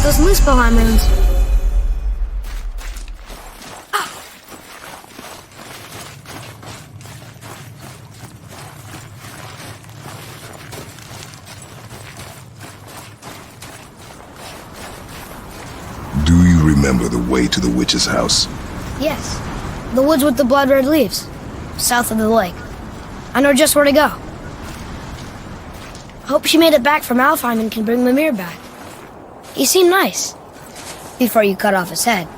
like those Muspelheim runes. Do you remember the way to the witch's house? Yes. The woods with the blood-red leaves. South of the lake. I know just where to go. Hope she made it back from Alfheim and can bring Mimir back. He seemed nice. Before you cut off his head.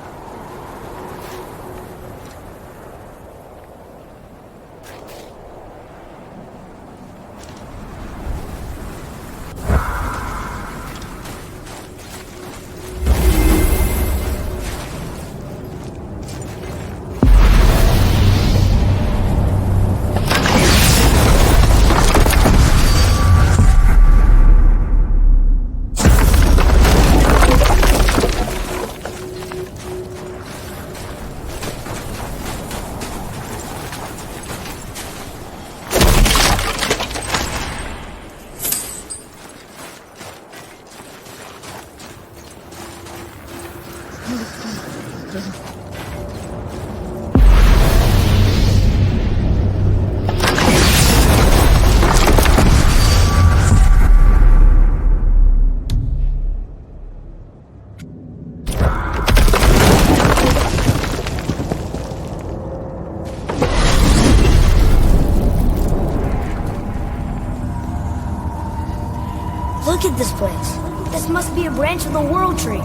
Look at this place. This must be a branch of the World Tree.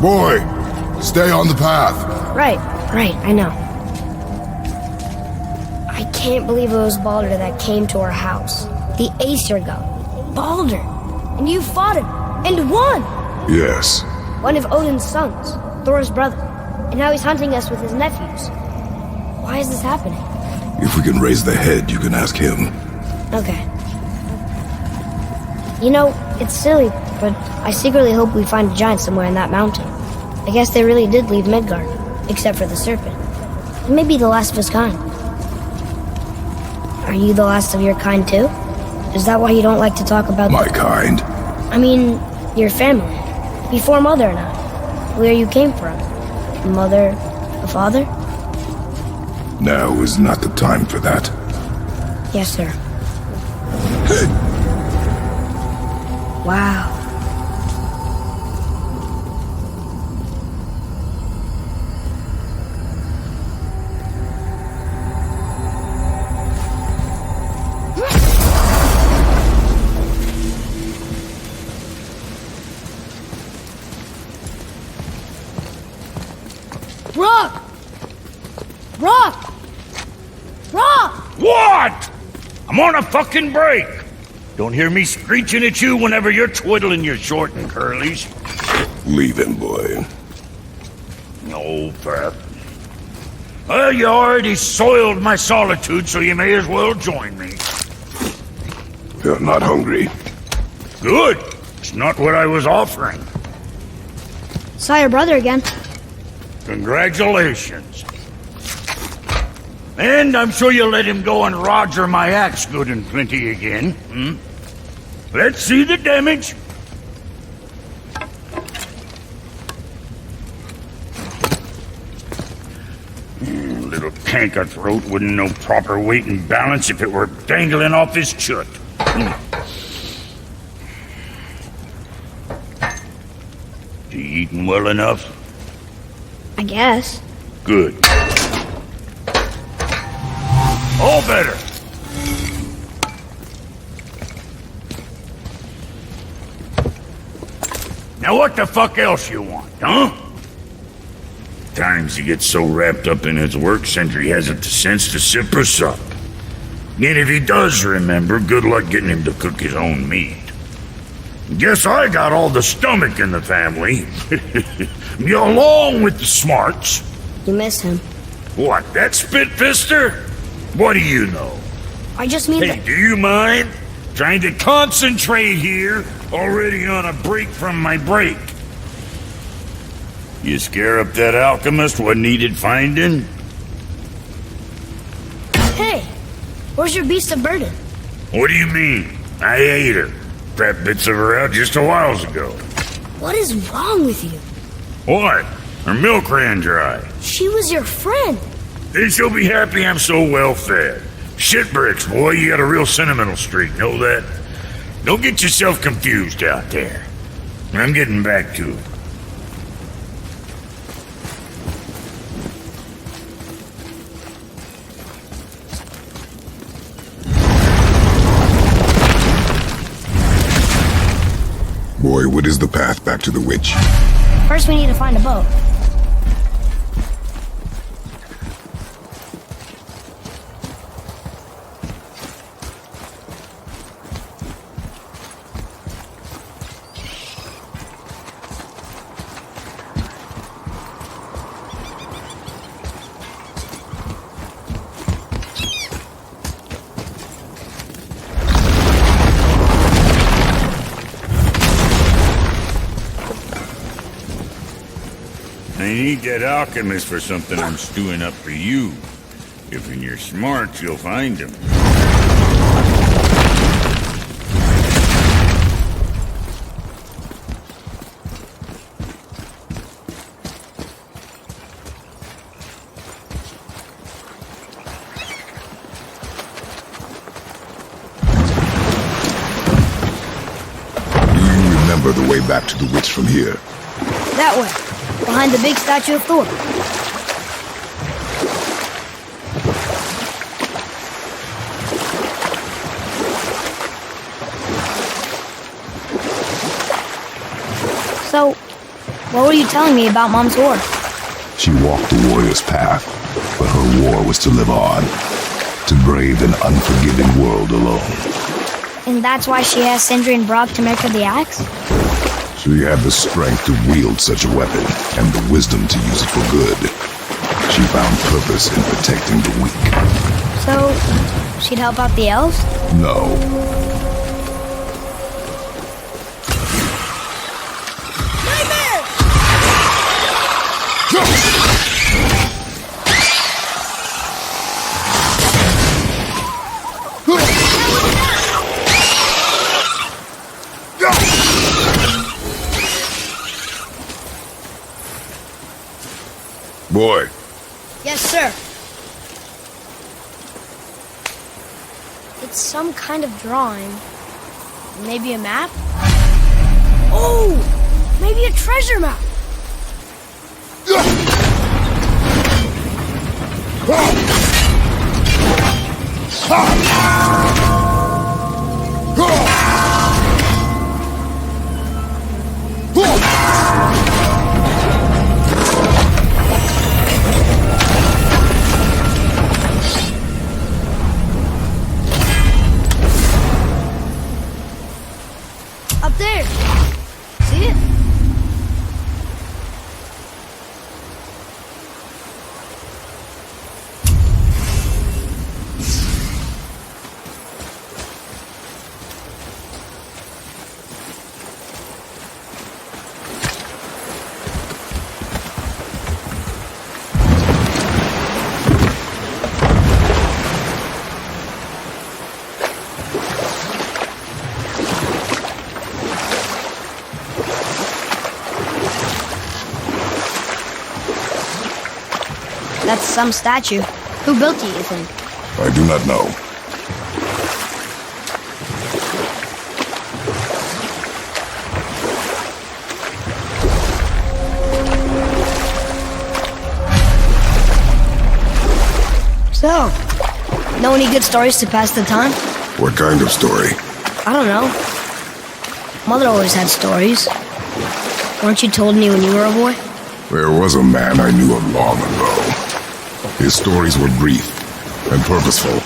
Boy, stay on the path. Right, I know. I can't believe it was Baldur that came to our house. The Aesir god. Baldur! And you fought him, and won! Yes. One of Odin's sons, Thor's brother. And now he's hunting us with his nephews. Why is this happening? If we can raise the head, you can ask him. Okay. You know, it's silly, but I secretly hope we find a giant somewhere in that mountain. I guess they really did leave Midgard, except for the serpent. He may be the last of his kind. Are you the last of your kind too? Is that why you don't like to talk about... My kind? I mean, your family. Before Mother and I. Where you came from. Mother, a father? Now is not the time for that. Yes, sir. Wow. Rock! Rock! Rock! What? I'm on a fucking break. Don't hear me screeching at you whenever you're twiddling your short and curlies. Leave him, boy. No, Pep. Well, you already soiled my solitude, so you may as well join me. You're not hungry. Good. It's not what I was offering. Saw your brother again. Congratulations. And I'm sure you'll let him go and roger my axe good and plenty again, hmm? Let's see the damage. Little canker throat wouldn't know proper weight and balance if it were dangling off his chut. You eating well enough? I guess. Good. All better. Now what the fuck else you want, huh? Times he gets so wrapped up in his work, Sentry hasn't the sense to sip or sup. And if he does remember, good luck getting him to cook his own meat. Guess I got all the stomach in the family. Along with the smarts. You miss him. What, that spit-fister? What do you know? I just mean Hey, do you mind? Trying to concentrate here, already on a break from my break. You scare up that alchemist what needed finding? Hey, where's your beast of burden? What do you mean? I ate her. Grabbed bits of her out just a while ago. What is wrong with you? What? Her milk ran dry. She was your friend. Then she'll be happy I'm so well fed. Shit bricks, boy, you got a real sentimental streak, know that? Don't get yourself confused out there. I'm getting back to it. Boy, what is the path back to the witch? First, we need to find a boat. I need that alchemist for something I'm stewing up for you. If you're smart, you'll find him. Do you remember the way back to the witch from here? That way. Behind the big statue of Thor. So, what were you telling me about Mom's war? She walked the warrior's path, but her war was to live on, to brave an unforgiving world alone. And that's why she asked Sindri and Brock to make her the axe? She had the strength to wield such a weapon, and the wisdom to use it for good. She found purpose in protecting the weak. So, she'd help out the elves? No. Boy. Yes, sir. It's some kind of drawing. Maybe a map? Oh! Maybe a treasure map! Up there! See it? That's some statue. Who built it, you think? I do not know. So, know any good stories to pass the time? What kind of story? I don't know. Mother always had stories. Weren't you told me when you were a boy? There was a man I knew of long ago. His stories were brief and purposeful.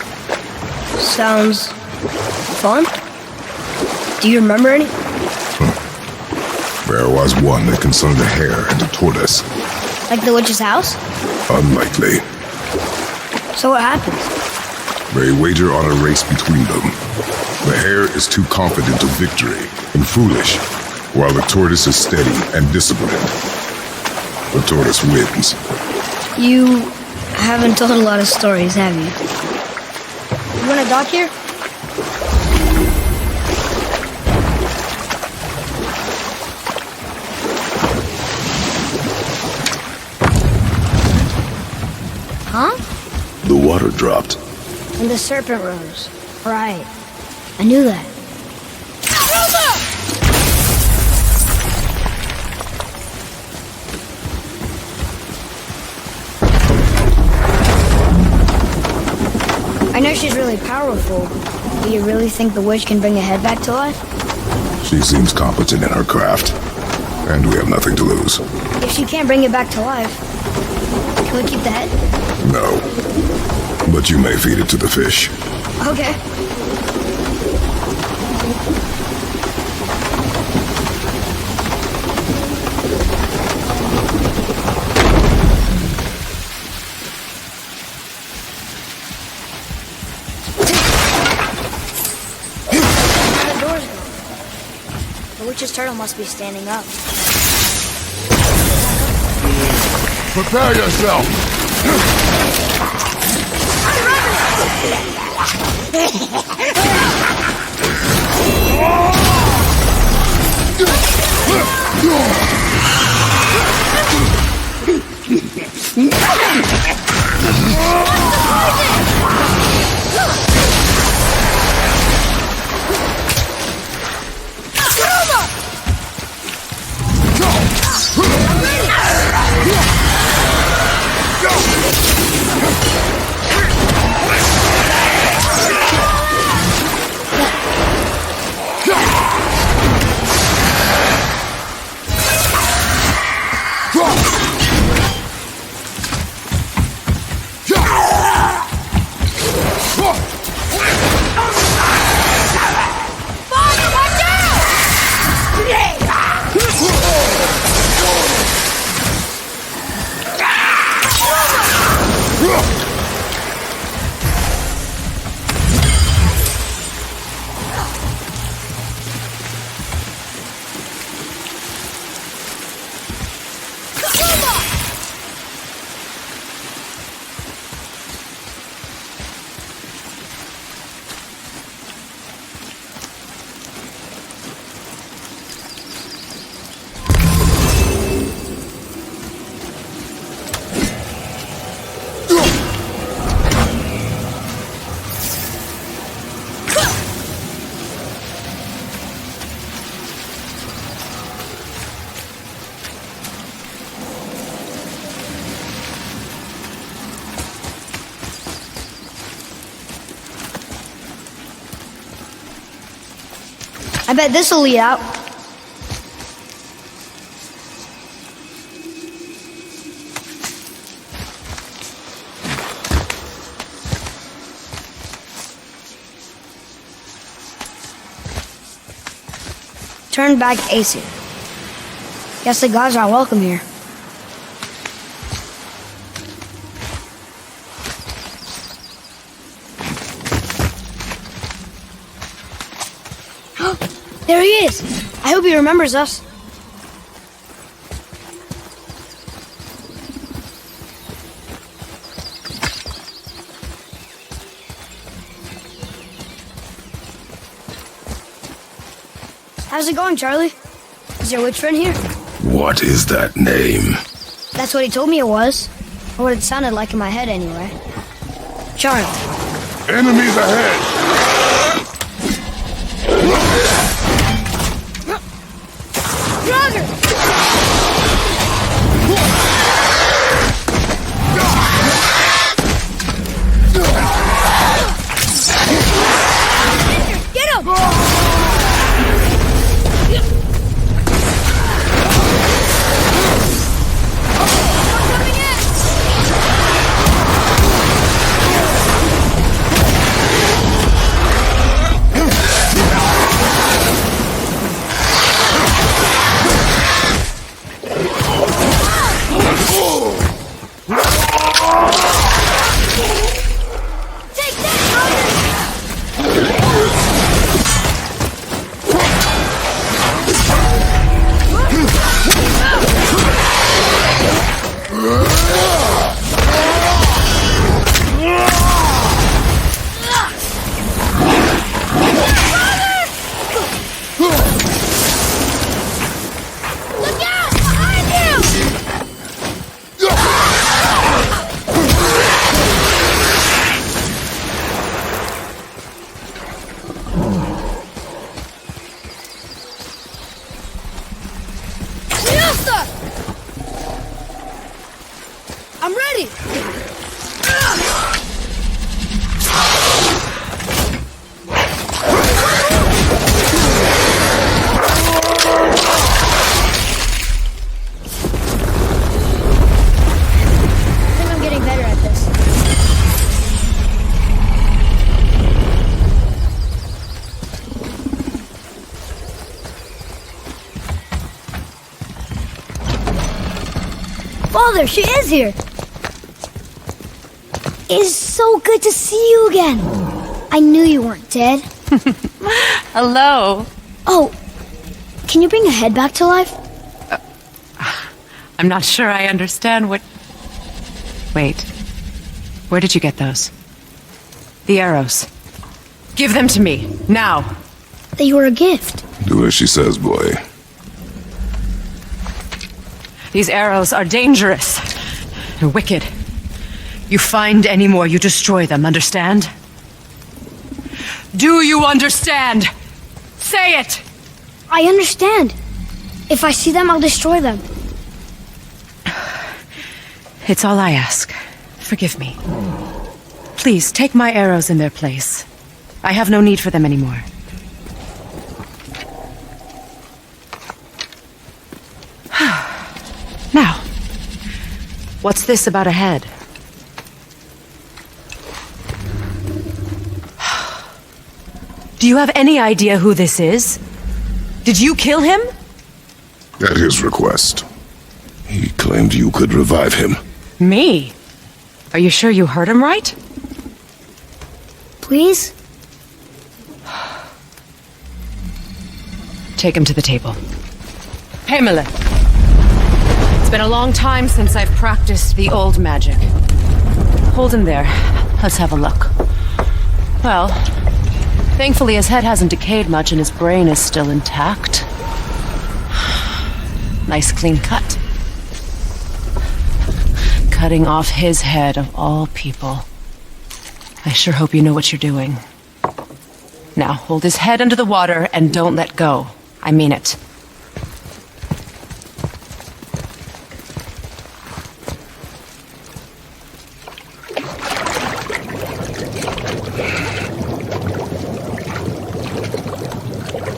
Sounds fun. Do you remember any? There was one that concerned a hare and a tortoise. Like the witch's house? Unlikely. So what happens? They wager on a race between them. The hare is too confident of victory and foolish, while the tortoise is steady and disciplined. The tortoise wins. You haven't told a lot of stories, have you? You want to dock here? Huh? The water dropped. And the serpent rose. Right. I knew that. I know she's really powerful. Do you really think the witch can bring a head back to life? She seems competent in her craft. And we have nothing to lose. If she can't bring it back to life, can we keep the head? No. But you may feed it to the fish. Okay. The door's gone. The witch's turtle must be standing up. Prepare yourself! I bet this'll lead out. Turn back AC. Guess the gods aren't welcome here. There he is! I hope he remembers us. How's it going, Charlie? Is your witch friend here? What is that name? That's what he told me it was. Or what it sounded like in my head, anyway. Charlie. Enemies ahead! Roger! Get him! Coming in! Mother, she is here! It's so good to see you again! I knew you weren't dead. Hello. Oh, can you bring a head back to life? I'm not sure I understand what... Wait. Where did you get those? The arrows. Give them to me, now. They were a gift. Do as she says, boy. These arrows are dangerous. They're wicked. You find any more, you destroy them, understand? Do you understand? Say it! I understand. If I see them, I'll destroy them. It's all I ask. Forgive me. Please, take my arrows in their place. I have no need for them anymore. Now, what's this about a head? Do you have any idea who this is? Did you kill him? At his request. He claimed you could revive him. Me? Are you sure you heard him right? Please? Take him to the table. Pamela! It's been a long time since I've practiced the old magic. Hold him there. Let's have a look. Well, thankfully his head hasn't decayed much and his brain is still intact. Nice clean cut. Cutting off his head of all people. I sure hope you know what you're doing. Now, hold his head under the water and don't let go. I mean it.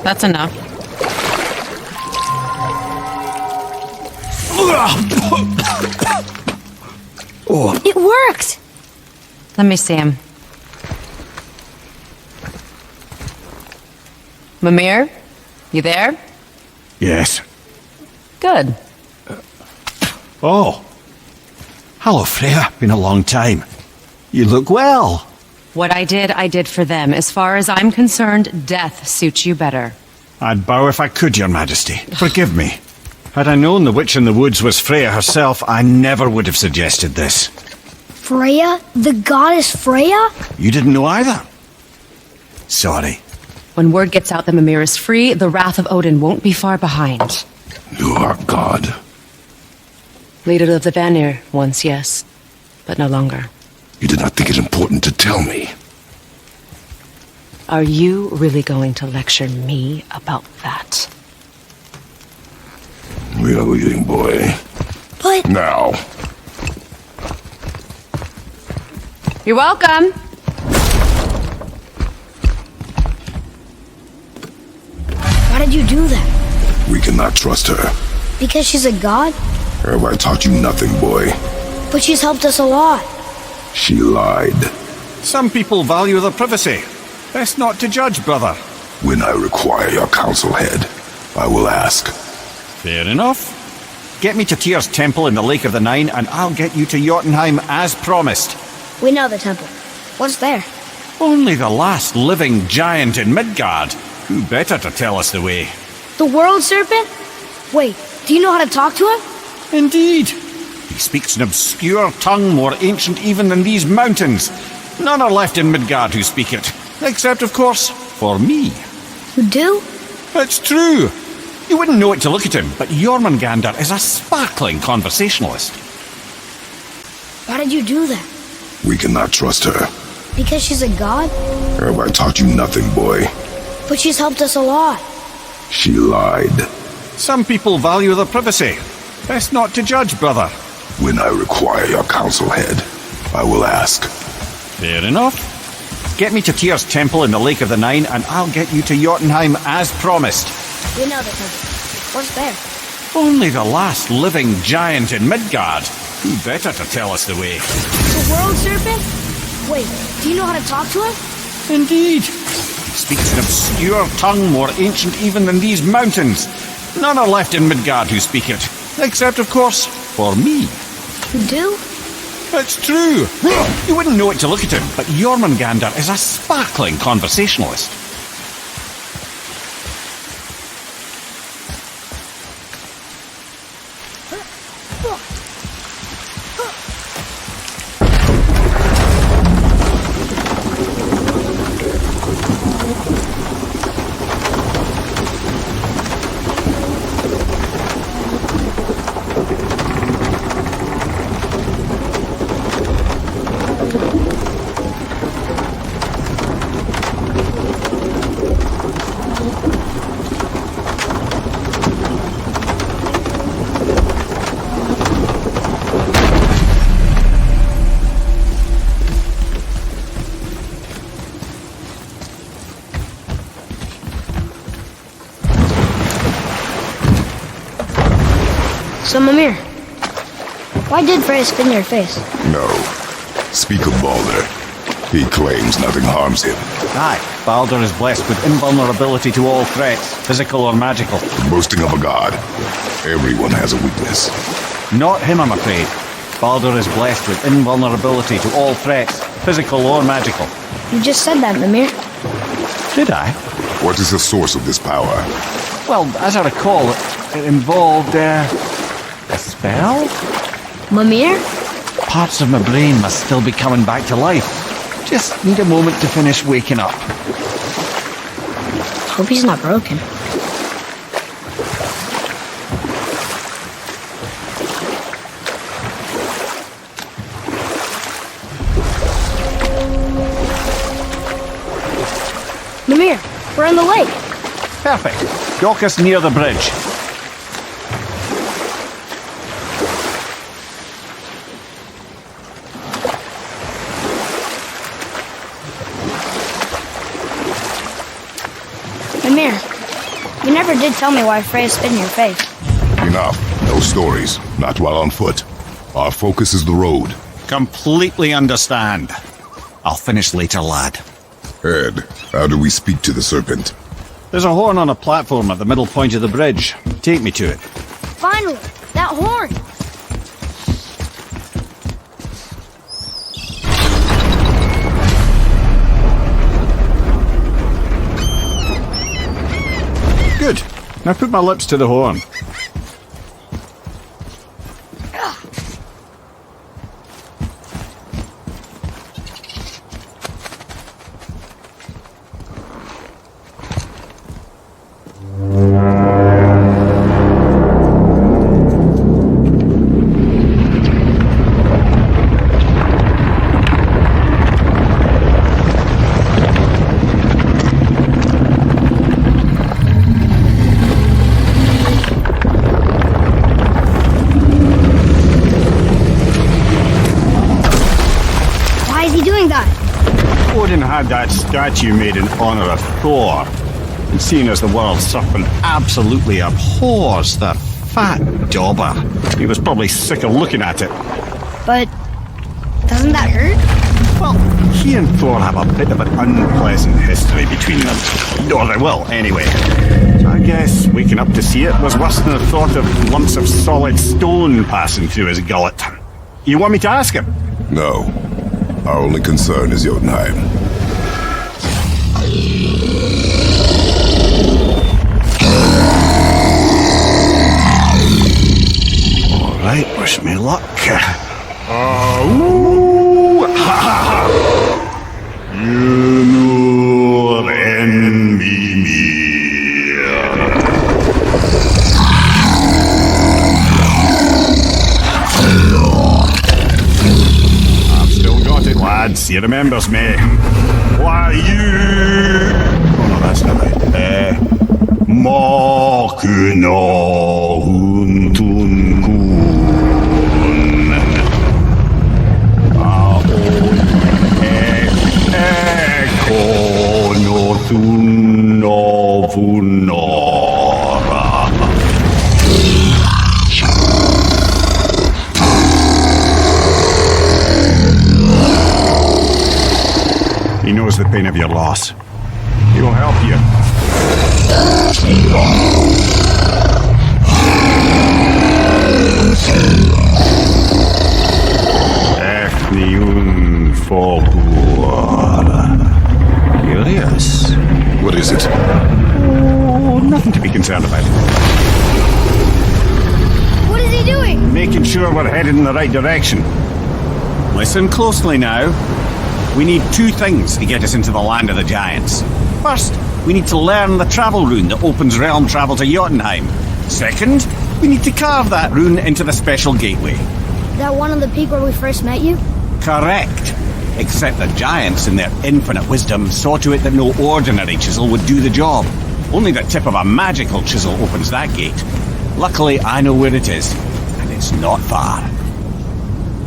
That's enough. It worked! Let me see him. Mimir? You there? Yes. Good. Oh. Hello, Freya. Been a long time. You look well. What I did for them. As far as I'm concerned, death suits you better. I'd bow if I could, Your Majesty. Forgive me. Had I known the witch in the woods was Freya herself, I never would have suggested this. Freya? The goddess Freya? You didn't know either? Sorry. When word gets out that Mimir is free, the wrath of Odin won't be far behind. You are God. Leader of the Vanir, once, yes. But no longer. You did not think it important to tell me. Are you really going to lecture me about that? We are leaving, boy. But... Now. You're welcome! Why did you do that? We cannot trust her. Because she's a god? Have I taught you nothing, boy? But she's helped us a lot. She lied. Some people value their privacy. Best not to judge, brother. When I require your council head, I will ask. Fair enough. Get me to Tyr's temple in the Lake of the Nine, and I'll get you to Jotunheim as promised. We know the temple. What's there? Only the last living giant in Midgard. Who better to tell us the way? The world serpent? Wait, do you know how to talk to him? Indeed. He speaks an obscure tongue more ancient even than these mountains. None are left in Midgard who speak it. Except, of course, for me. You do? It's true. You wouldn't know it to look at him, but Jormungandr is a sparkling conversationalist. Why did you do that? We cannot trust her. Because she's a god? Have I taught you nothing, boy? But she's helped us a lot. She lied. Some people value their privacy. Best not to judge, brother. When I require your council head, I will ask. Fair enough. Get me to Tyr's temple in the Lake of the Nine, and I'll get you to Jotunheim as promised. We know the temple. What's there? Only the last living giant in Midgard. Who better to tell us the way? The world serpent? Wait, do you know how to talk to him? Indeed. He speaks an obscure tongue more ancient even than these mountains. None are left in Midgard who speak it. Except, of course, for me. You do? It's true. You wouldn't know it to look at him, but Jormungandr is a sparkling conversationalist. So, Mimir, why did Freya spin your face? No. Speak of Baldur. He claims nothing harms him. Aye, Baldur is blessed with invulnerability to all threats, physical or magical. Boasting of a god. Everyone has a weakness. Not him, I'm afraid. Baldur is blessed with invulnerability to all threats, physical or magical. You just said that, Mimir. Did I? What is the source of this power? Well, as I recall, it involved, a spell? Mimir? Parts of my brain must still be coming back to life. Just need a moment to finish waking up. Hope he's not broken. Mimir, we're on the lake. Perfect. Dock us near the bridge. Mimir, you never did tell me why Freya spit in your face. Enough. No stories. Not while on foot. Our focus is the road. Completely understand. I'll finish later, lad. Ed, how do we speak to the serpent? There's a horn on a platform at the middle point of the bridge. Take me to it. Finally, that horn! Good. Now put my lips to the horn. Had that statue made in honor of Thor, and seeing as the world's serpent absolutely abhors the fat dauber, he was probably sick of looking at it. But doesn't that hurt? Well, he and Thor have a bit of an unpleasant history between them. Or they will, anyway. So I guess waking up to see it was worse than the thought of lumps of solid stone passing through his gullet. You want me to ask him? No. Our only concern is Jotunheim. Alright, wish me luck. You envy me. I've still got it, lads. He remembers me. Why you? Oh no, that's not right. Makuna huntun kun. Ekono tunno vunora. He knows the pain of your loss. He will help you. Niun Folklore. Curious. What is it? Oh, nothing to be concerned about. What is he doing? Making sure we're headed in the right direction. Listen closely now. We need two things to get us into the land of the giants. First, we need to learn the travel rune that opens realm travel to Jotunheim. Second, we need to carve that rune into the special gateway. That one on the peak where we first met you? Correct. Except the giants, in their infinite wisdom, saw to it that no ordinary chisel would do the job. Only the tip of a magical chisel opens that gate. Luckily, I know where it is, and it's not far.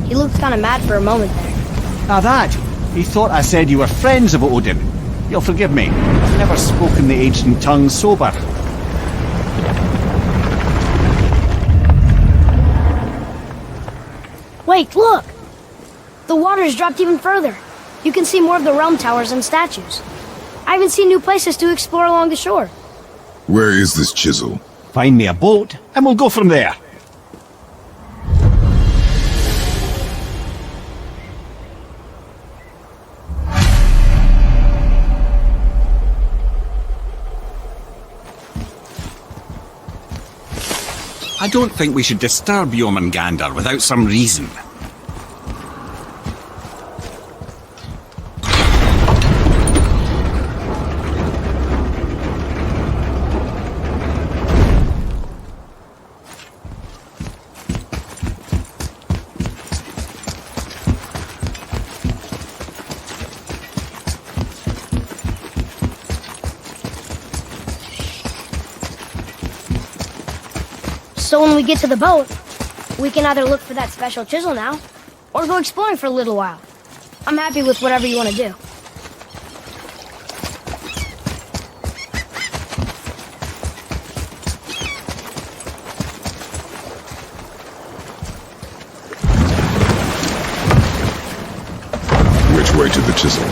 He looked kind of mad for a moment there. Now that, he thought I said you were friends of Odin. You'll forgive me. I've never spoken the ancient tongue sober. Wait, look! The water's dropped even further. You can see more of the realm towers and statues. I even see new places to explore along the shore. Where is this chisel? Find me a boat, and we'll go from there. I don't think we should disturb Jormungandr without some reason. So when we get to the boat, we can either look for that special chisel now, or go exploring for a little while. I'm happy with whatever you want to do. Which way to the chisel?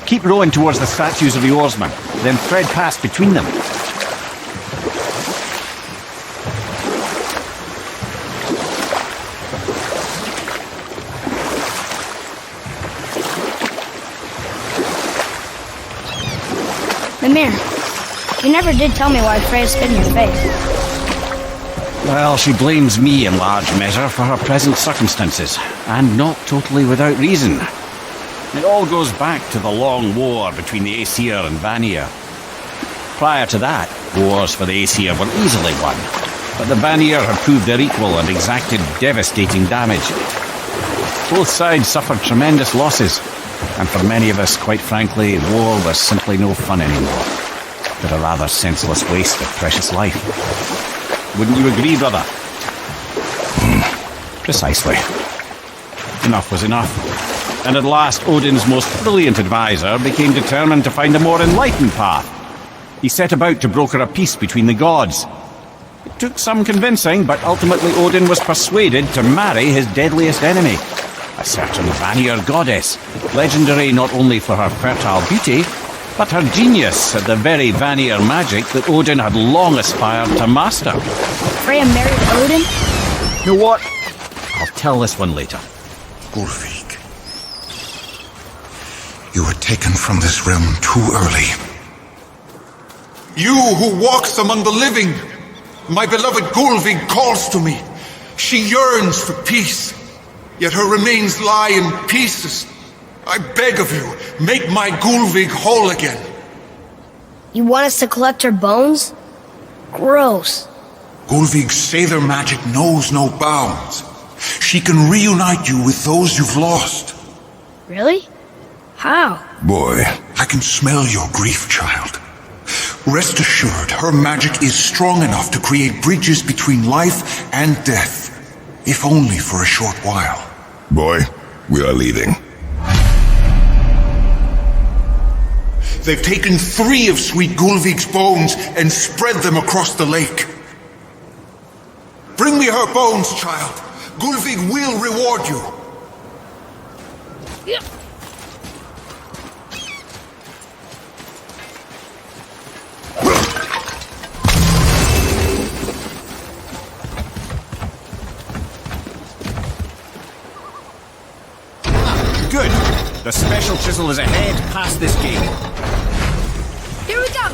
Keep rowing towards the statues of the oarsmen, then thread past between them. Mimir, you never did tell me why Freya spit in your face. Well, she blames me in large measure for her present circumstances, and not totally without reason. It all goes back to the long war between the Aesir and Vanir. Prior to that, wars for the Aesir were easily won, but the Vanir had proved their equal and exacted devastating damage. Both sides suffered tremendous losses, and for many of us, quite frankly, war was simply no fun anymore, but a rather senseless waste of precious life. Wouldn't you agree, brother? Precisely. Enough was enough. And at last, Odin's most brilliant advisor became determined to find a more enlightened path. He set about to broker a peace between the gods. It took some convincing, but ultimately Odin was persuaded to marry his deadliest enemy, a certain Vanir goddess, legendary not only for her fertile beauty, but her genius at the very Vanir magic that Odin had long aspired to master. Freya married Odin? You know what? I'll tell this one later. Gulvig, you were taken from this realm too early. You who walks among the living, my beloved Gulvig calls to me. She yearns for peace, yet her remains lie in pieces. I beg of you, make my Gulvig whole again. You want us to collect her bones? Gross. Gulvig's Sather magic knows no bounds. She can reunite you with those you've lost. Really? How? Boy, I can smell your grief, child. Rest assured, her magic is strong enough to create bridges between life and death, if only for a short while. boy, we are leaving. They've taken 3 of sweet Gulvig's bones and spread them across the lake. Bring me her bones, child. Gulvig will reward you. The special chisel is ahead, past this gate. Here we go!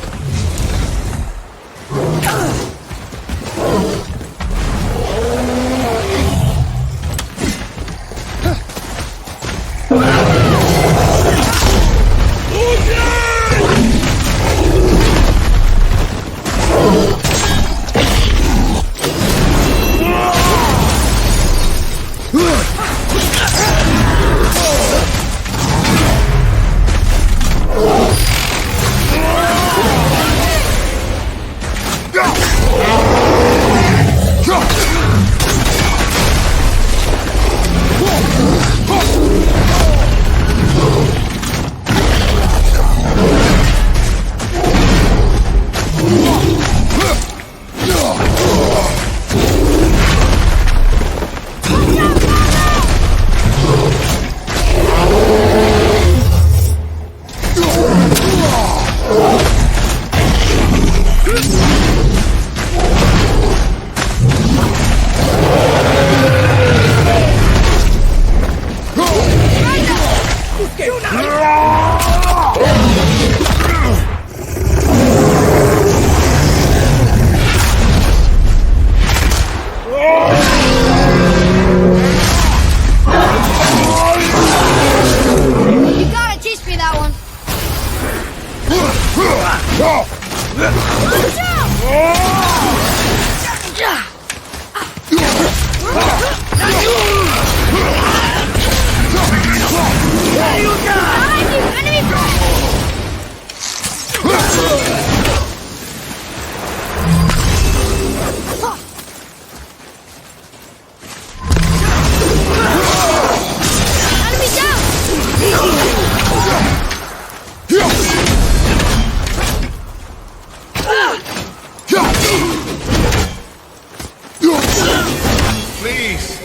Please.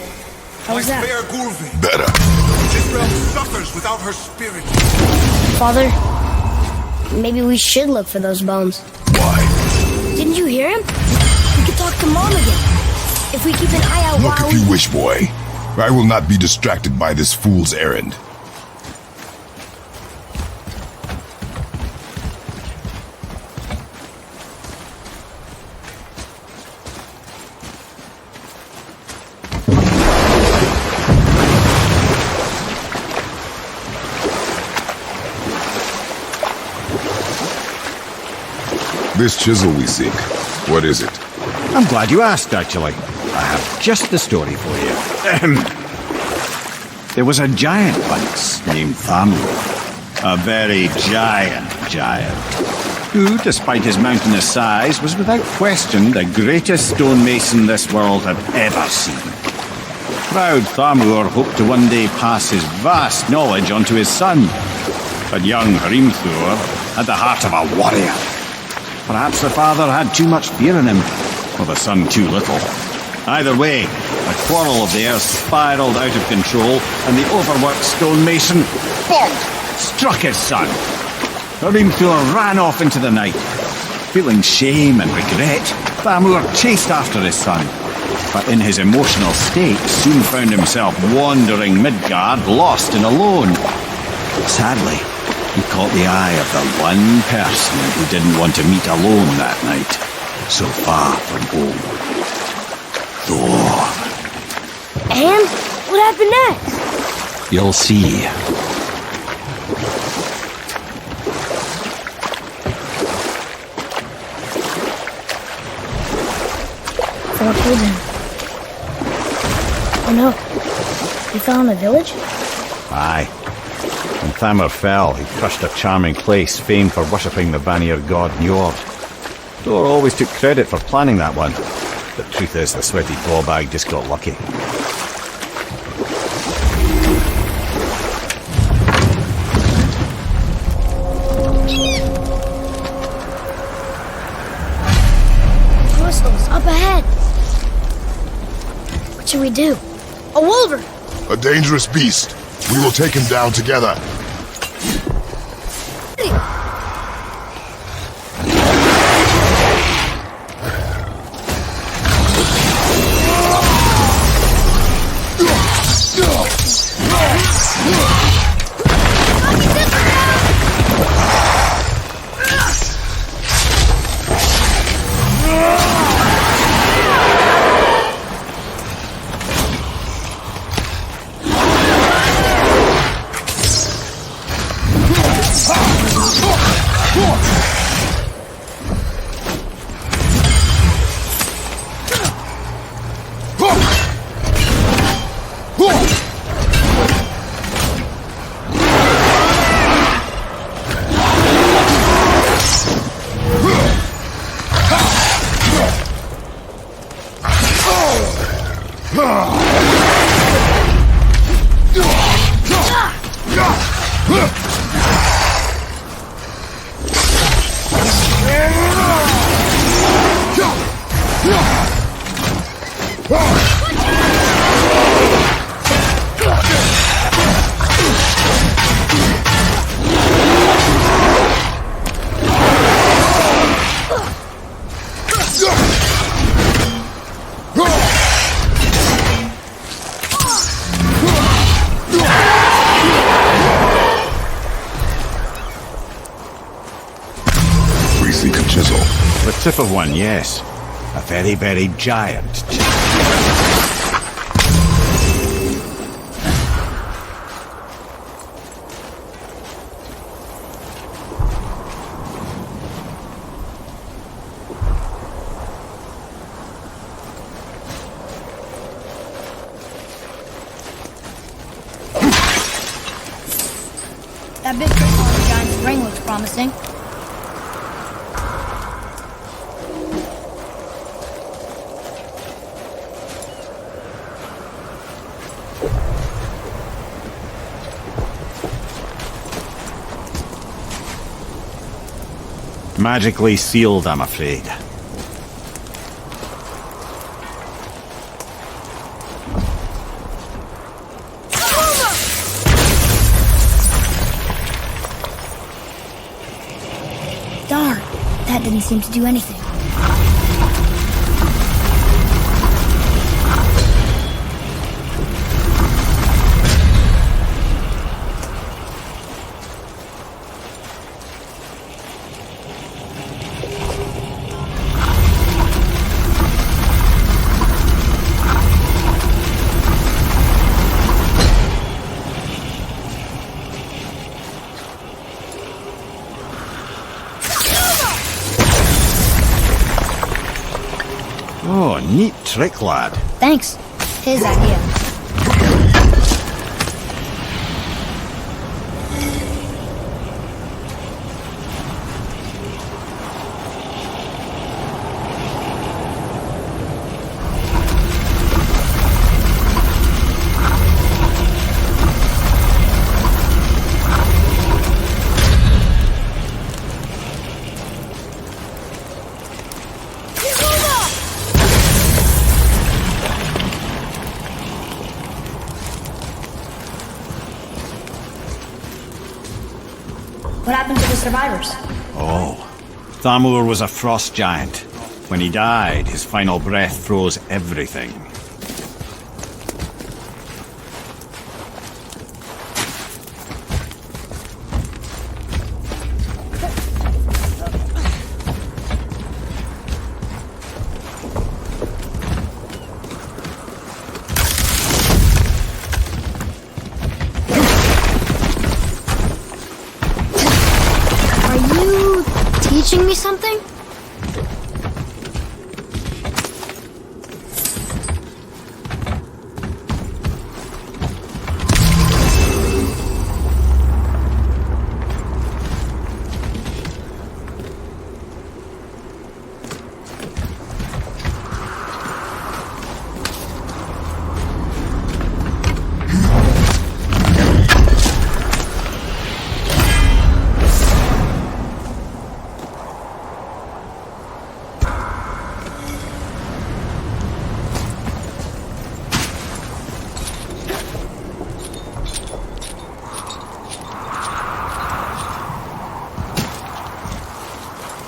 How's that? Fair Gulvi. Better. This realm suffers without her spirit. Father, maybe we should look for those bones. Why? Didn't you hear him? We could talk to Mom again. If we keep an eye out Look while if you wish, boy. I will not be distracted by this fool's errand. This chisel we seek, what is it? I'm glad you asked, actually. I have just the story for you. There was a giant once named Thamur. A very giant, who, despite his mountainous size, was without question the greatest stonemason this world had ever seen. Proud Thamur hoped to one day pass his vast knowledge onto his son. But young Hrimthur had the heart of a warrior. Perhaps the father had too much fear in him, or the son too little. Either way, a quarrel of theirs spiraled out of control, and the overworked stonemason, bonk, struck his son. Hrimthur ran off into the night. Feeling shame and regret, Thamur chased after his son, but in his emotional state soon found himself wandering Midgard, lost and alone. Sadly, he caught the eye of the one person who didn't want to meet alone that night, so far from home. Thor. And what happened next? You'll see. Thor killed him. Oh no. He fell in a village? Aye. When Thamur fell, he crushed a charming place famed for worshipping the Vanir god Njord. Thor always took credit for planning that one. The truth is, the sweaty clawbag just got lucky. Crystals up ahead. What should we do? A wolver! A dangerous beast. We will take him down together. The tip of one, yes. A very, very giant chisel. That big crystal on the giant's ring looks promising. Magically sealed, I'm afraid. Darn, that didn't seem to do anything. Oh, neat trick, lad. Thanks. His idea. What happened to the survivors? Oh, Thamur was a frost giant. When he died, his final breath froze everything. Teaching me something?